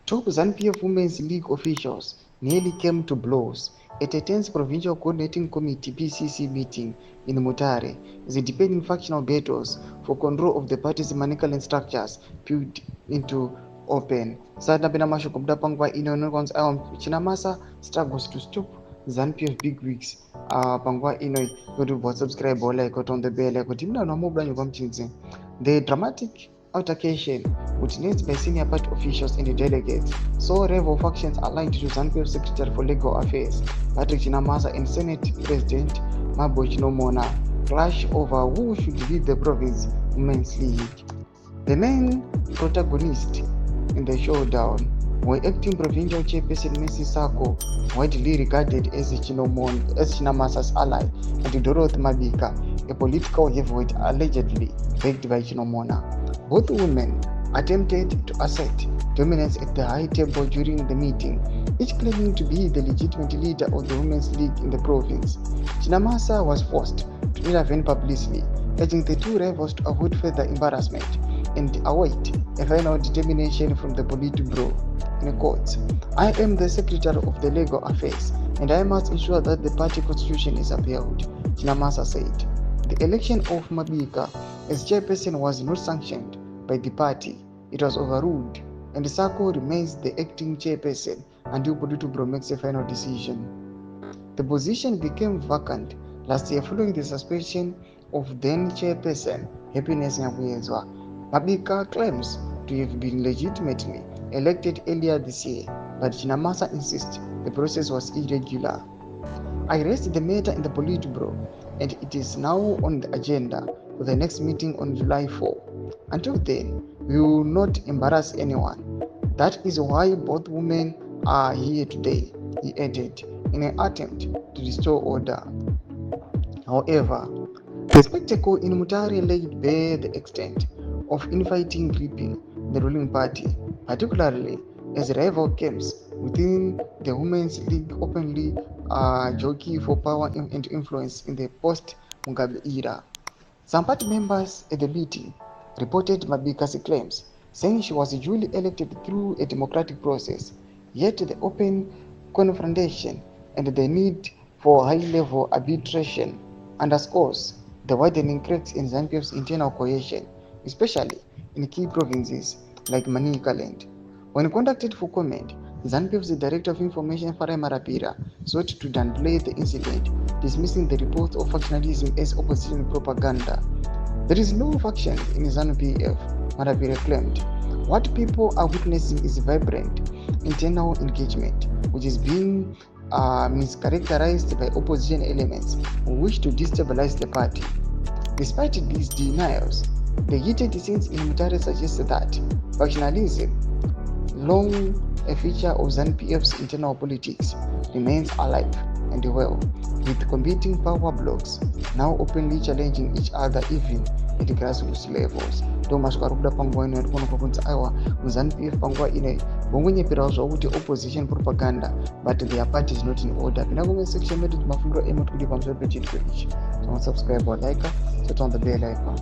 Top ZANU-PF Women's League officials nearly came to blows at a tense Provincial Coordinating Committee (PCC) meeting in Mutare, the deepening factional battles for control of the party's manichaean structures peeled into open. CHAMISA struggles to stop ZANU-PF big wigs. Pangwa ino youtube subscribe like on the bell like the dramatic altercation witnessed by senior party officials and the delegates saw rival factions aligned to ZANU-PF Secretary for Legal Affairs Patrick Chinamasa and Senate President Mabo Chinomona clash over who should lead the province Women's League. The main protagonist in the showdown were acting provincial chairperson Mrs. Sako, widely regarded as Chinamasa's ally, and Dorothy Mabika, a political heavyweight allegedly backed by Chinomona. Both women attempted to assert dominance at the high table during the meeting, each claiming to be the legitimate leader of the Women's League in the province. Chinamasa was forced to intervene publicly, urging the two rivals to avoid further embarrassment and await a final determination from the Politburo. In court, I am the Secretary of the Legal Affairs and I must ensure that the party constitution is upheld, Chinamasa said. The election of Mabika as chairperson was not sanctioned by the party. It was overruled, and Sako remains the acting chairperson until Politburo makes a final decision. The position became vacant last year following the suspension of then chairperson Happiness Nyabuyezwa. Mabika claims to have been legitimately elected earlier this year, but Chinamasa insists the process was irregular. I raised the matter in the Politburo, and it is now on the agenda for the next meeting on July 4. Until then, we will not embarrass anyone. That is why both women are here today, he added, in an attempt to restore order. However, the spectacle in Mutare laid bare the extent of infighting gripping the ruling party, particularly as rival camps within the Women's League openly jockey for power and influence in the post-Mugabe era. Some party members at the meeting reported Mabika's claims, saying she was duly elected through a democratic process, yet the open confrontation and the need for high-level arbitration underscores the widening cracks in ZANU-PF's internal cohesion, especially in key provinces like Manicaland. When contacted for comment, ZANU-PF's Director of Information Farai Marapira sought to downplay the incident, dismissing the reports of factionalism as opposition propaganda. There is no faction in ZANU-PF, Marapira claimed. What people are witnessing is vibrant internal engagement, which is being mischaracterized by opposition elements who wish to destabilize the party. Despite these denials, the heated scenes in Mutare suggest that factionalism, long a feature of ZANU-PF's internal politics, remains alive and well, with competing power blocks now openly challenging each other even at grassroots levels. Thomas Karuda Pangwa ino kono kokunza awa ZANU-PF Pangwa ino bongonye pira zvakuti opposition propaganda, but their party is not in order. Pina comment section medu mafundo emo tukudi pamsoro pechitiko ichi. So subscribe or like, so turn the bell icon.